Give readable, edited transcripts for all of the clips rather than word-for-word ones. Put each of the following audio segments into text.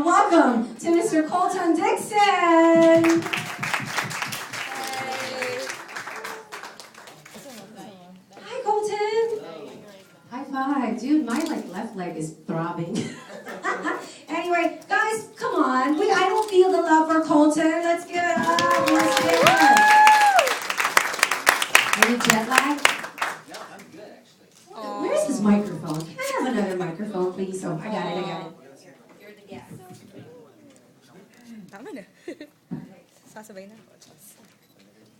Welcome to Mr. Colton Dixon. Hi, Colton. High five. Dude, my left leg is throbbing. Anyway, guys, come on. I don't feel the love for Colton. Let's give it up. Let's give it up. Any jet lag? No, I'm good actually. Where's his microphone? Can I have another microphone, please? Oh, I got it. You're the guest. Tama na. Sasabay na ako.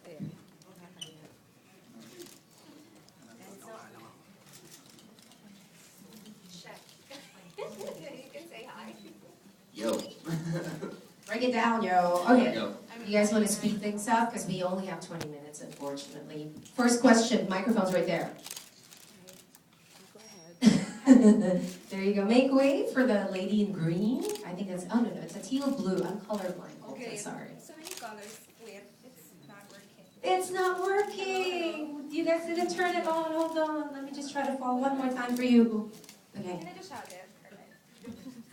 Ayan. Check. You can say hi. Yo. Break it down, yo. Okay. Yo. You guys want to speed things up? Because we only have 20 minutes, unfortunately. First question. Microphone's right there. Go ahead. There you go. Make way for the lady in green. I think that's, oh no, it's a teal blue. I'm colorblind. Okay. Sorry. So many colors. Wait, it's not working. It's not working. You guys didn't turn it on. Hold on. Let me just try to fall one more time for you. Okay. Can I just shout it?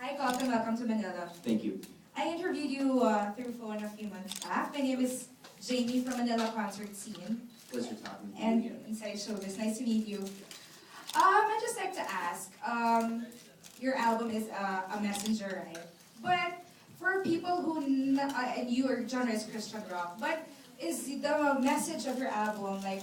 Hi, Colton. Welcome to Manila. Thank you. I interviewed you through phone a few months back. My name is Jamie from Manila Concert Scene Pleasure talking to you and again. Inside Showbiz. Nice to meet you. I'd just like to ask, your album is a messenger, right? But for people who, and your genre is Christian rock, but is the message of your album, like,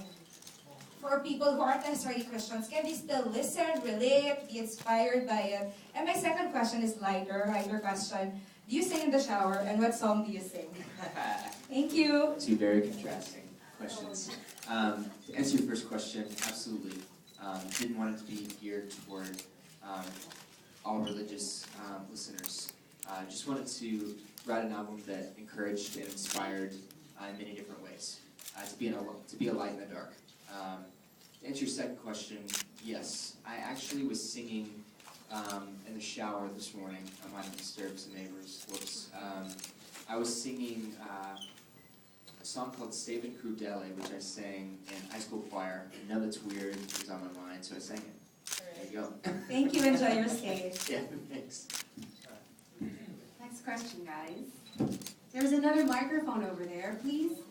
for people who aren't necessarily Christians, can they still listen, relate, be inspired by it? And my second question is lighter question. Do you sing in the shower, and what song do you sing? Thank you. Two very contrasting questions. To answer your first question, absolutely. Didn't want it to be geared toward all religious listeners. Just wanted to write an album that encouraged and inspired in many different ways. To be a light in the dark. To answer your second question, yes, I actually was singing in the shower this morning. I might have disturbed some neighbors. Whoops. I was singing a song called Stave Crudele, which I sang in high school choir. I know that's weird, it was on my mind, so I sang it. There you go. Thank you. Enjoy your stay. Yeah, thanks. Next question, guys. There's another microphone over there, please.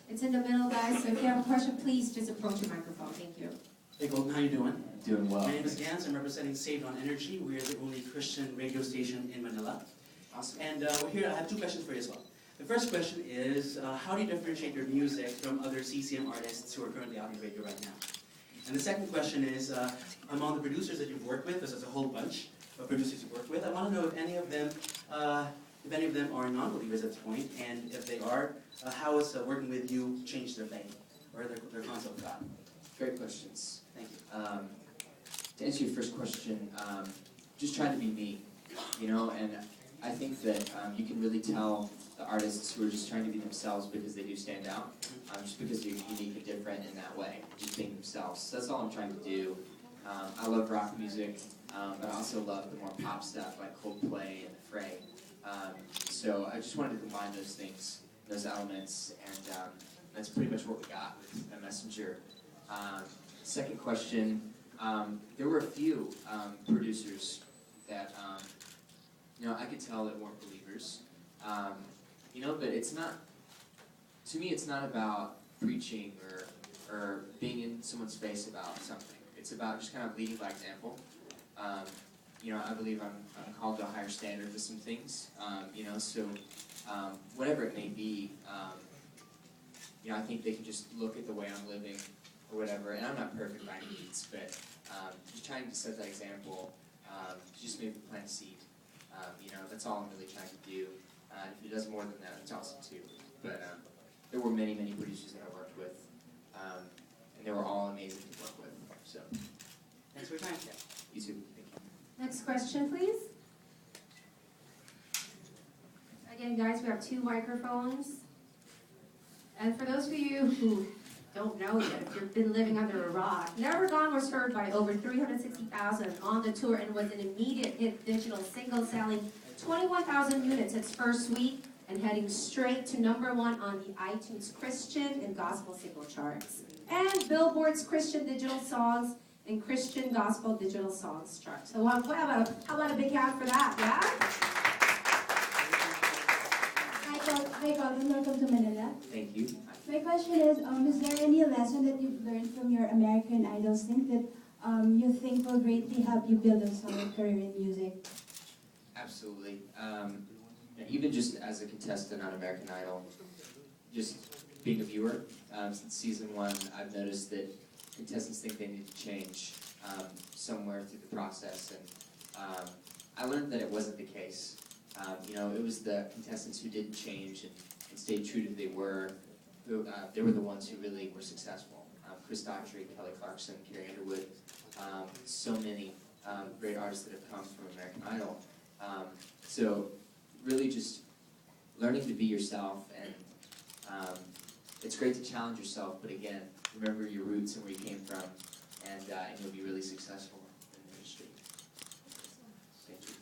It's in the middle, guys, so if you have a question, please just approach your microphone. Thank you. Hey Colton, how you doing? Doing well. My name is Gans. I'm representing Saved on Energy. We are the only Christian radio station in Manila. Awesome. And we're here. I have two questions for you as well. The first question is, how do you differentiate your music from other CCM artists who are currently out on the radio right now? And the second question is, among the producers that you've worked with, there's a whole bunch of producers you've worked with. I want to know if any of them are non-believers at this point, and if they are, how has working with you changed their faith or their concept of God? Great questions. Thank you. To answer your first question, just trying to be me, and I think that you can really tell the artists who are just trying to be themselves because they do stand out, just because they're unique and different in that way, just being themselves. So that's all I'm trying to do. I love rock music, but I also love the more pop stuff like Coldplay and The Fray. So I just wanted to combine those things, those elements, and that's pretty much what we got with A Messenger. Second question, there were a few producers that I could tell that weren't believers. But it's not, to me, it's not about preaching or being in someone's face about something. It's about just kind of leading by example. I believe I'm called to a higher standard with some things, so whatever it may be, I think they can just look at the way I'm living or whatever, and I'm not perfect by any means, but just trying to set that example, to just maybe plant a seed. That's all I'm really trying to do. If it does more than that, it's awesome too. But there were many, many producers that I worked with, and they were all amazing to work with. So, Thanks for your time. yeah, you too. Thank you. Next question, please. Again, guys, we have two microphones. And for those of you who don't know yet, if you've been living under a rock, Never Gone was heard by over 360,000 on the tour and was an immediate hit digital single, selling 21,000 units its first week and heading straight to #1 on the iTunes Christian and Gospel single charts. And Billboard's Christian Digital Songs and Christian Gospel Digital Songs chart. So how about a big hand for that, yeah? Colton, welcome to Manila. Thank you. My question is there any lesson that you've learned from your American Idol stint that you think will greatly help you build a solid career in music? Absolutely. Even just as a contestant on American Idol, just being a viewer, since season 1, I've noticed that contestants think they need to change somewhere through the process, and I learned that it wasn't the case. It was the contestants who didn't change and stayed true to who they were the ones who really were successful. Chris Daughtry, Kelly Clarkson, Carrie Underwood, so many great artists that have come from American Idol. So really just learning to be yourself, and it's great to challenge yourself, but again, remember your roots and where you came from, and you'll be really successful in the industry. Thank you.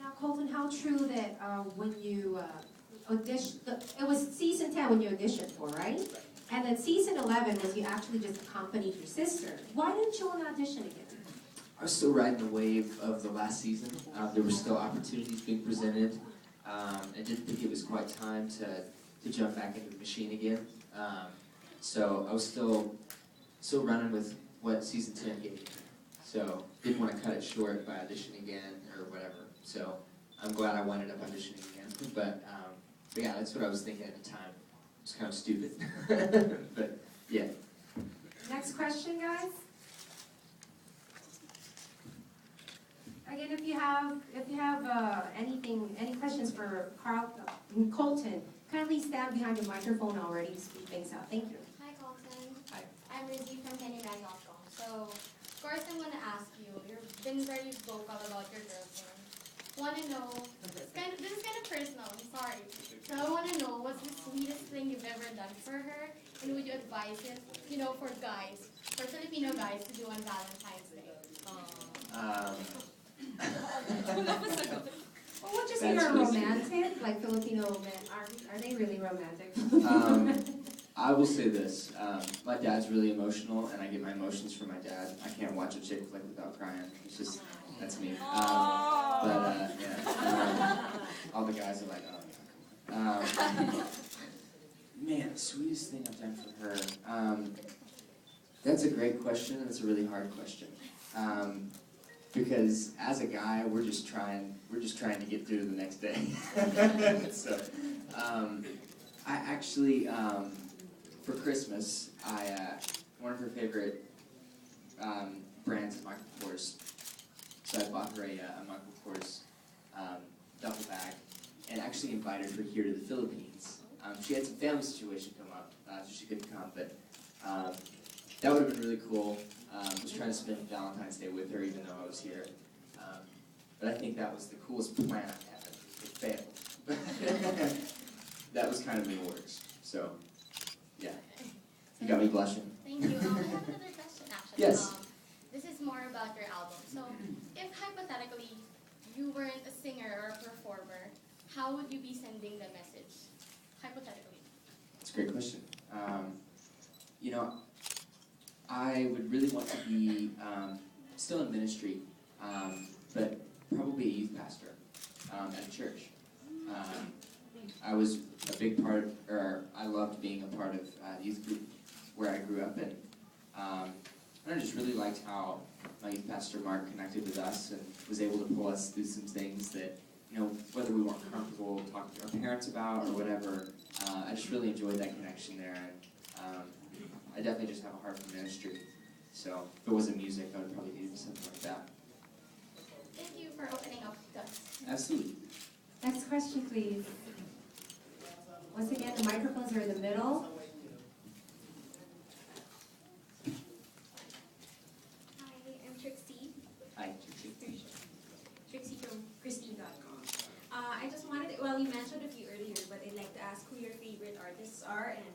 Now, Colton, how true that when you auditioned, it was season 10 when you auditioned for, right? And then season 11 was you actually just accompanied your sister. Why didn't you want to audition again? I was still riding the wave of the last season. There were still opportunities being presented. I didn't think it was quite time to jump back into the machine again. So I was still running with what season 10 gave me. So didn't want to cut it short by auditioning again or whatever. So I'm glad I winded up auditioning again. But yeah, that's what I was thinking at the time. It was kind of stupid. But yeah. Next question, guys. Again, if you have any questions for Colton, kindly stand behind the microphone already to speak things out. Thank you. Hi, Colton. Hi. I'm Rizzy from KennyRag.com. So, of course, I'm going to ask you. You've been very vocal about your girlfriend. Want to know? This is kind of personal. I'm sorry. So I want to know what's the sweetest thing you've ever done for her, and would you advise it, for guys, for Filipino guys, to do on Valentine's Day? Well, what you say That's you're really romantic? Like Filipino men, are they really romantic? I will say this. My dad's really emotional, and I get my emotions from my dad. I can't watch a chick flick without crying. It's just, that's me. All the guys are like, oh, yeah. Man, the sweetest thing I've done for her. That's a great question, and it's a really hard question. Because as a guy, we're just trying to get through to the next day. So, I actually, for Christmas, one of her favorite brands is Michael Kors. So I bought her a Michael Kors duffel bag, and actually invited her here to the Philippines. She had some family situation come up, so she couldn't come, but that would have been really cool. I was trying to spend Valentine's Day with her even though I was here. But I think that was the coolest plan I had. It failed. That was kind of in the works. So, yeah. You got me blushing. Thank you. I have another question, actually. Yes. This is more about your album. So, if hypothetically you weren't a singer or a performer, how would you be sending the message? Hypothetically. That's a great question. I would really want to be still in ministry, but probably a youth pastor at a church. I was a big part, or I loved being a part of the youth group where I grew up, and I just really liked how my youth pastor Mark connected with us and was able to pull us through some things that, whether we weren't comfortable talking to our parents about or whatever, I just really enjoyed that connection there, and I definitely just have a heart for ministry. So if it wasn't music, I would probably do something like that. Thank you for opening up to us. Absolutely. Next question, please. Once again, the microphones are in the middle. Hi, I'm Trixie. Hi. Trixie from Christine.com. I just wanted to, you mentioned a few earlier, but I'd like to ask who your favorite artists are, and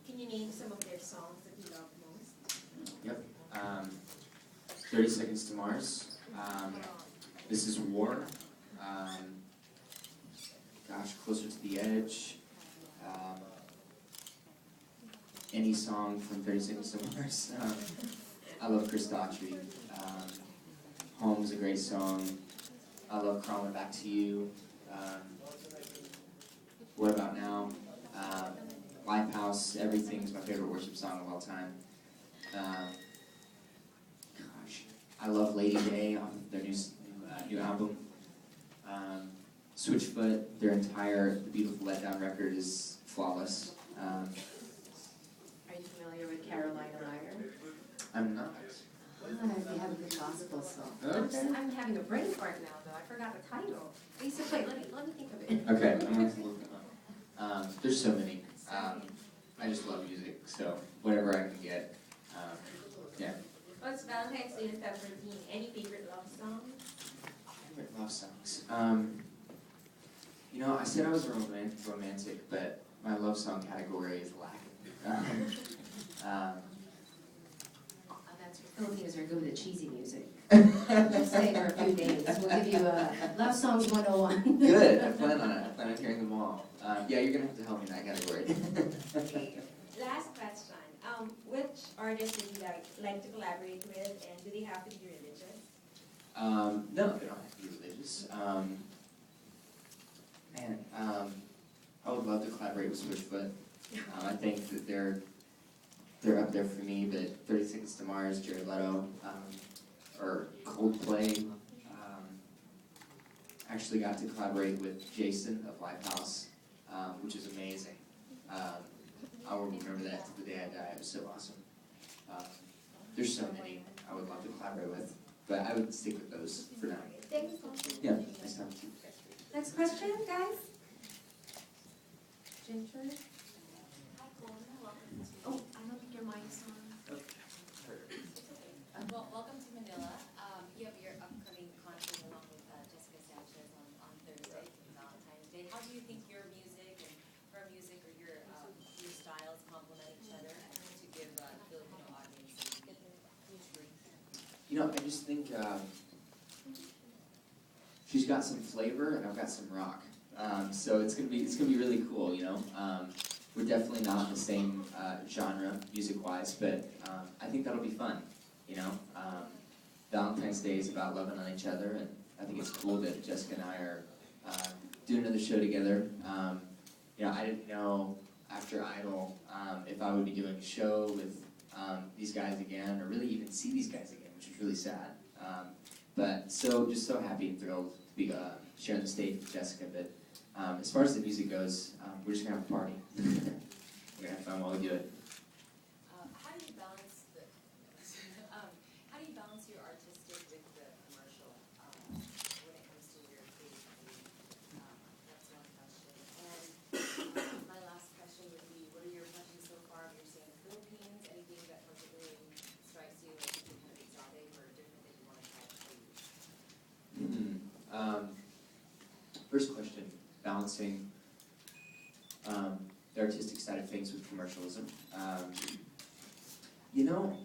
can you name some of their songs that you love most? Yep. 30 Seconds to Mars. This is War. Closer to the Edge. Any song from 30 Seconds to Mars. I love Chris Daughtry. Home's a great song. I love Crawling Back to You. What About Now, Lifehouse, Everything's my favorite worship song of all time. Gosh, I love Lady Day off of their new album. Switchfoot, their entire The Beautiful Letdown record is flawless. Are you familiar with Carolina Meyer? I'm not. They have a good gospel song. Oh. I'm having a brain fart now, though. I forgot the title. I used to play. Let me think of it. Okay, I'm going to look them up. There's so many. I just love music, so whatever I can get. Yeah. What's Valentine's Day and February? Any favorite love songs? Favorite love songs. You know, I said I was a romantic, but my love song category is lacking. That's Filipinos are good with the cheesy music. Just stay for a few days. We'll give you a Love Songs 101. Good. I plan on it. I plan on hearing them all. Yeah, you're gonna have to help me in that category. Last question. Which artists would you like to collaborate with, and do they have to be religious? No, they don't have to be religious. I would love to collaborate with Switchfoot. I think that they're up there for me, but 30 Seconds to Mars, Jared Leto, or Coldplay. Actually got to collaborate with Jason of Lifehouse, which is amazing. I will remember that to the day I die. It was so awesome. There's so many I would love to collaborate with, but I would stick with those for now. Thank you so much. Yeah, nice talking to you. Next question, guys. Ginger? Oh, I don't think your mic's on. Well, welcome to Manila. You have your upcoming concert along with Jessica Sanchez on Thursday, Valentine's Day. How do you think your music and her music or your styles complement each other to give the Filipino audience a huge reach? You know, I just think she's got some flavor and I've got some rock. So it's gonna be really cool. You know, we're definitely not in the same genre music-wise, but I think that'll be fun. You know, Valentine's Day is about loving on each other, and I think it's cool that Jessica and I are doing another show together. You know, I didn't know after Idol if I would be doing a show with these guys again, or really even see these guys again, which is really sad. But just so happy and thrilled to be sharing the stage with Jessica. But as far as the music goes, we're just gonna have a party. We're gonna have fun while we do it. How do you balance your artistic with the commercial when it comes to your creativity? That's one question. And my last question would be, what are your impressions so far of your stay in the Philippines? Anything that particularly strikes you as being kind of exotic or different that you want to try to show? First question, balancing the artistic side of things with commercialism. You know,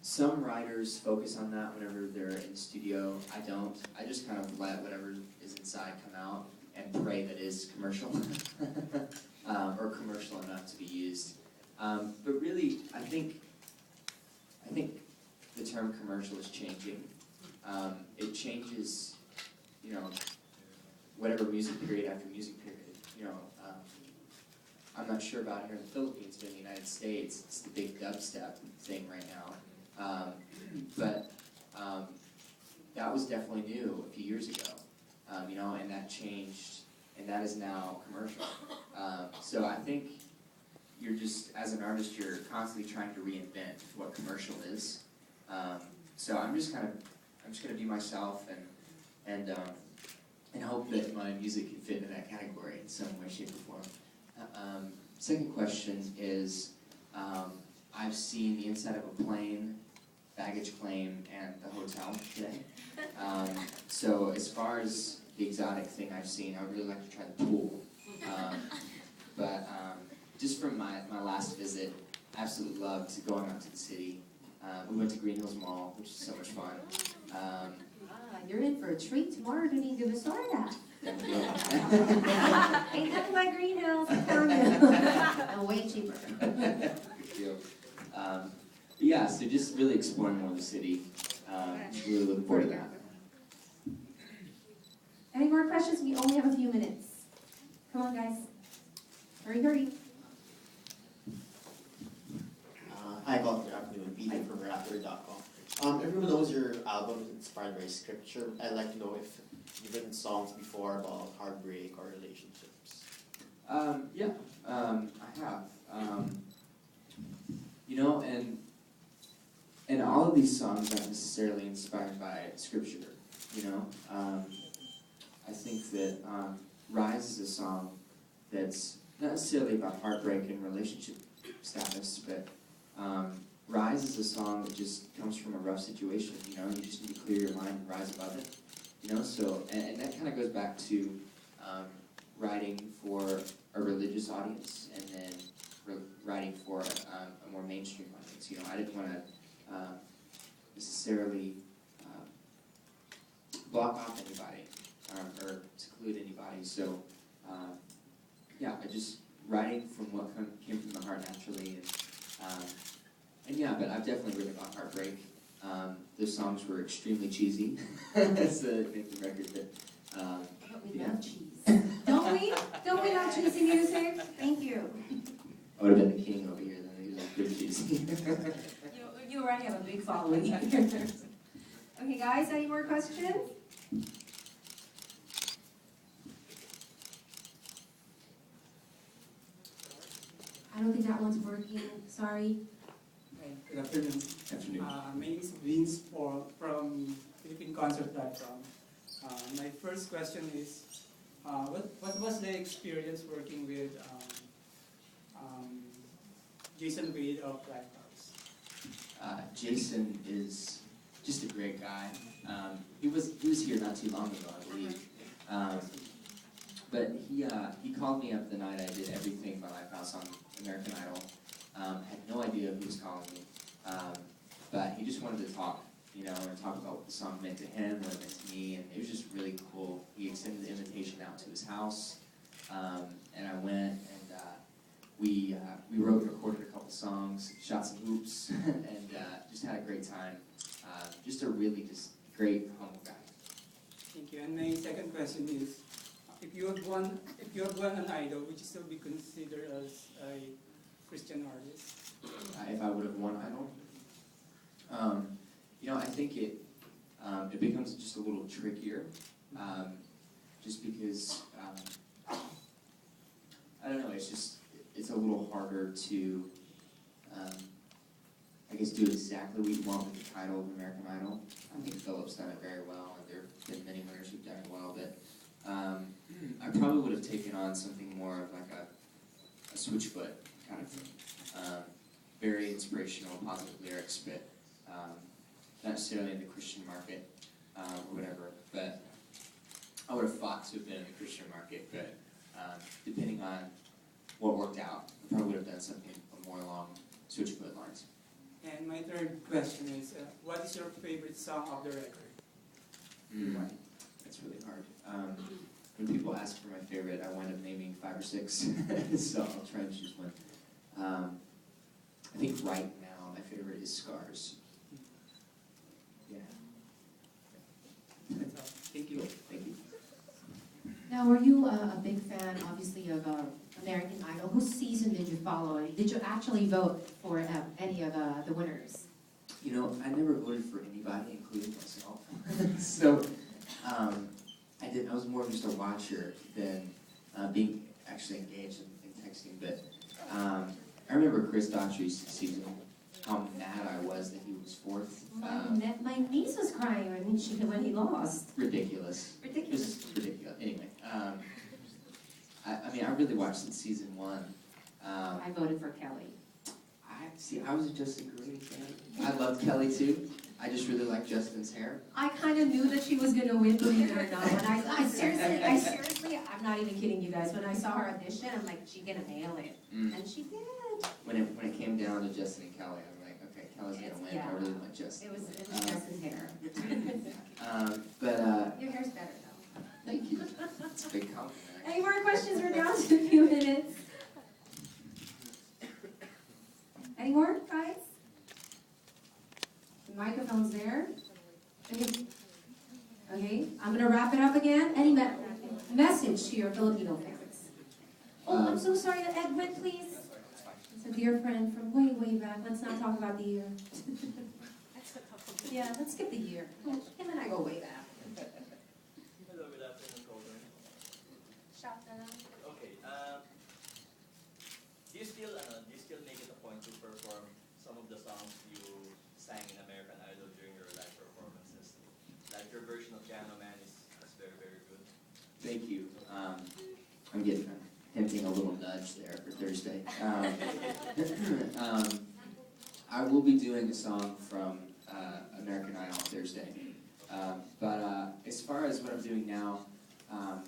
some writers focus on that whenever they're in the studio. I don't. I just kind of let whatever is inside come out and pray that is commercial or commercial enough to be used. But really, I think the term commercial is changing. It changes, you know, whatever music period after music period. You know, I'm not sure about here in the Philippines, but in the United States, it's the big dubstep thing right now. But that was definitely new a few years ago, you know, and that changed, and that is now commercial. So I think you're just, as an artist, you're constantly trying to reinvent what commercial is. So I'm just going to be myself and hope that my music can fit into that category in some way, shape, or form. Second question is, I've seen the inside of a plane, baggage claim, and the hotel today. So as far as the exotic thing I've seen, I would really like to try the pool. But just from my last visit, I absolutely loved going out to the city. We went to Green Hills Mall, which is so much fun. You're in for a treat tomorrow. You need to Visarda. Thank you. Ain't nothing like Green Hills, I'm telling you. And way cheaper. Good deal. Yeah, so just really exploring more of the city. Really looking forward to that. Any more questions? We only have a few minutes. Come on, guys. Hurry, hurry. Hi, Colton. Good afternoon. Peter from Rapper.com. Everyone knows your album is inspired by scripture. I'd like to know if you've written songs before about heartbreak or relationships. Yeah, I have. You know, and all of these songs aren't necessarily inspired by scripture. You know, I think that Rise is a song that's not necessarily about heartbreak and relationship status, but Rise is a song that just comes from a rough situation, you know, and you just need to clear your mind and rise above it, you know, so, and that kind of goes back to writing for a religious audience and then writing for a more mainstream audience, you know, I didn't want to necessarily block off anybody or seclude anybody, so yeah, I just writing from what came from the heart naturally, and yeah, but I've definitely written about heartbreak. Those songs were extremely cheesy, so to make the record, but But we yeah. love cheese. Don't we? Don't we love cheesy music? Thank you. I would have been the king over here then, he was like pretty cheesy. You already have a big following here. Okay, guys, any more questions? I don't think that one's working, sorry. Hi, good afternoon. Afternoon. My name is Vince from PhilippineConcert.com. My first question is, what was the experience working with Jason Wade of Lifehouse? Jason is just a great guy. He was here not too long ago, I believe. But he called me up the night I did Everything by Lifehouse on American Idol. Had no idea who was calling me, but he just wanted to talk, you know, and talk about what the song meant to him, what it meant to me, and it was just really cool. He extended the invitation out to his house, and I went, and we wrote and recorded a couple songs, shot some hoops, and just had a great time. Just a really just great, humble guy. Thank you. And my second question is, if you had won an idol, would you still be considered as a Christian artist? If I would have won Idol, you know, I think it becomes just a little trickier, just because I don't know. It's a little harder to I guess do exactly what you want with the title of American Idol. I think Philip's done it very well, and there have been many winners who've done it well, but I probably would have taken on something more of like a switchfoot kind of thing. Very inspirational, positive lyrics, but not necessarily in the Christian market or whatever. But I would have fought to have been in the Christian market, but depending on what worked out, I probably would have done something more along switchfoot lines. And my third question is, what is your favorite song of the record? Right. That's really hard. When people ask for my favorite, I wind up naming 5 or 6, so I'll try and choose one. I think right now my favorite is Scars. Yeah. That's all. Thank you. Thank you. Now, were you a big fan, obviously, of American Idol? Whose season did you follow? And did you actually vote for any of the winners? You know, I never voted for anybody, including myself. So, I was more of just a watcher than being actually engaged in texting. But I remember Chris Daughtry's season, how mad I was that he was 4th. My niece was crying when he lost. Ridiculous. Ridiculous. Just ridiculous. Anyway, I mean, I really watched since season 1. I voted for Kelly. I was a Justin Green fan. I loved Kelly too. I just really liked Justin's hair. I kind of knew that she was going to win, believe it or not. And I seriously, I'm not even kidding you guys. When I saw her audition, I'm like, she's going to nail it. And she did. When it came down to Justin and Kelly, I'm like, okay, Kelly's going to win. Yeah. I really want Justin. It was Justin's hair. But Your hair's better though. thank you. That's a big compliment. Any more questions? We're down to a few minutes. Any more, guys? The microphone's there. Okay, I'm going to wrap it up again. Any message to your Filipino fans? Oh, I'm so sorry, Edwin, please. It's a dear friend from way, way back. Let's not talk about the year. Yeah, let's skip the year. Him and I go way back. Hello, good afternoon, Colton. Shout na lang. Okay, do you still make it a point to perform some of the songs you sang in American Idol during your live performances? Like your version of Piano Man is very, very good. Thank you. I'm hinting a little nudge there for Thursday. I will be doing a song from American Idol on Thursday. But as far as what I'm doing now, I'm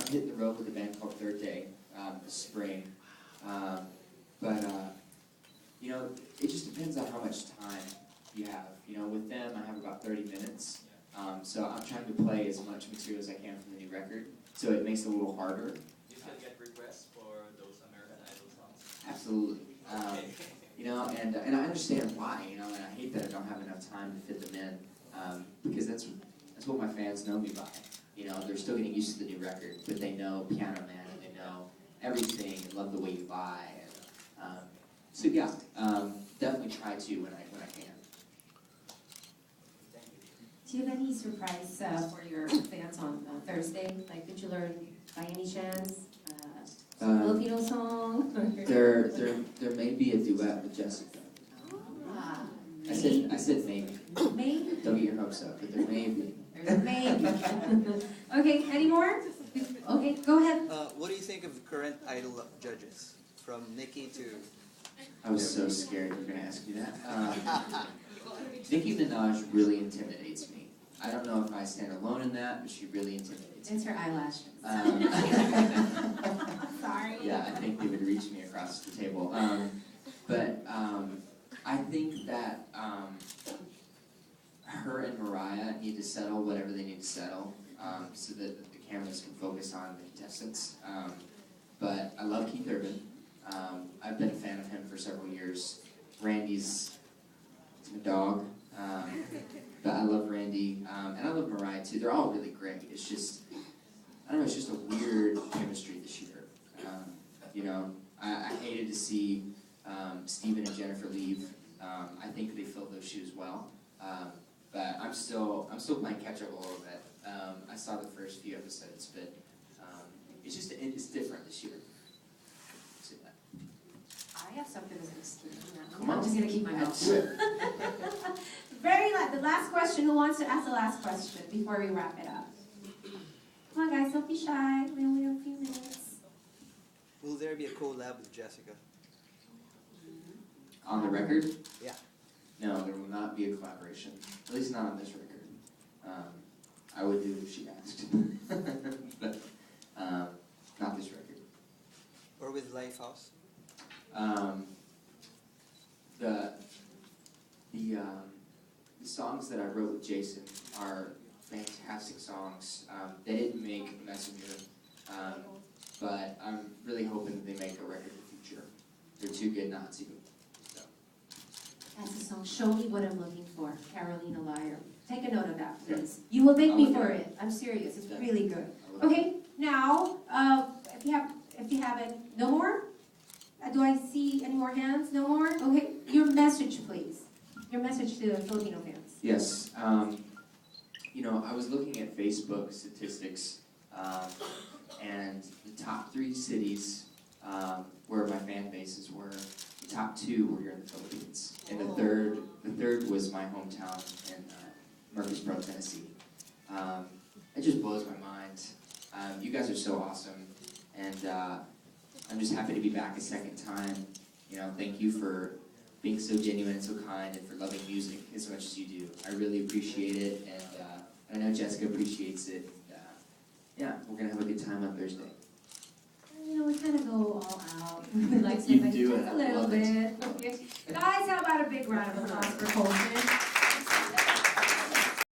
hitting the road with a band called Third Day this spring. You know, it just depends on how much time you have. You know, with them, I have about 30 minutes. So I'm trying to play as much material as I can from the new record. So it makes it a little harder. Do you still get requests for those American Idol songs? Absolutely. You know, and I understand why, you know, and I hate that I don't have enough time to fit them in, because that's what my fans know me by. You know, they're still getting used to the new record, but they know Piano Man, and they know everything, and Love the Way You Lie. And, so yeah, definitely try to when I can. Do you have any surprise for your fans on Thursday? Like, did you learn by any chance Filipino song? There may be a duet with Jessica. Ah, I said maybe. maybe. Don't get your hopes up, but there may be. There's a maybe. Okay, any more? Okay, go ahead. What do you think of the current Idol judges, from Nikki to... I was so scared you were going to ask me that. Nicki Minaj really intimidates me. I don't know if I stand alone in that, but she really intimidates me. It's her eyelashes. Sorry. Yeah, I think they would reach me across the table. I think that her and Mariah need to settle whatever they need to settle, so that the cameras can focus on the contestants. But I love Keith Urban. I've been a fan of him for several years. Randy's my dog. But I love Randy, and I love Mariah too. They're all really great. It's just, I don't know, it's just a weird chemistry this year. You know, I hated to see Steven and Jennifer leave. I think they filled those shoes well. But I'm still playing catch up a little bit. I saw the first few episodes, but it's different this year. See that? I have something to say. Come I'm on. just gonna keep my mouth shut. The last question. Who wants to ask the last question before we wrap it up? Come on, guys, don't be shy. We only have a few minutes. Will there be a collab with Jessica? On the record? Yeah. No, there will not be a collaboration. At least not on this record. I would do if she asked. But not this record. Or with Lifehouse? The songs that I wrote with Jason are fantastic songs. They didn't make Messenger, but I'm really hoping they make a record in the future. They're too good not to. So. That's the song, Show Me What I'm Looking For, Carolina Liar. Take a note of that, please. You will thank me for it. I'm serious, it's really good. Okay, now, if you haven't, no more? Do I see any more hands? No more? Okay, your message, please. Your message to the Filipino fans. Yes. You know, I was looking at Facebook statistics, and the top 3 cities where my fan bases were, the top 2 were here in the Philippines, and the third was my hometown in Murfreesboro, Tennessee. It just blows my mind. You guys are so awesome, and I'm just happy to be back a second time. You know, thank you for being so genuine and so kind, and for loving music as much as you do. I really appreciate it, and I know Jessica appreciates it. Yeah, we're gonna have a good time on Thursday. You know, we kind of go all out. We like You somebody do just it. a I little love it. bit. Okay. Guys, how about a big round of applause for Colton?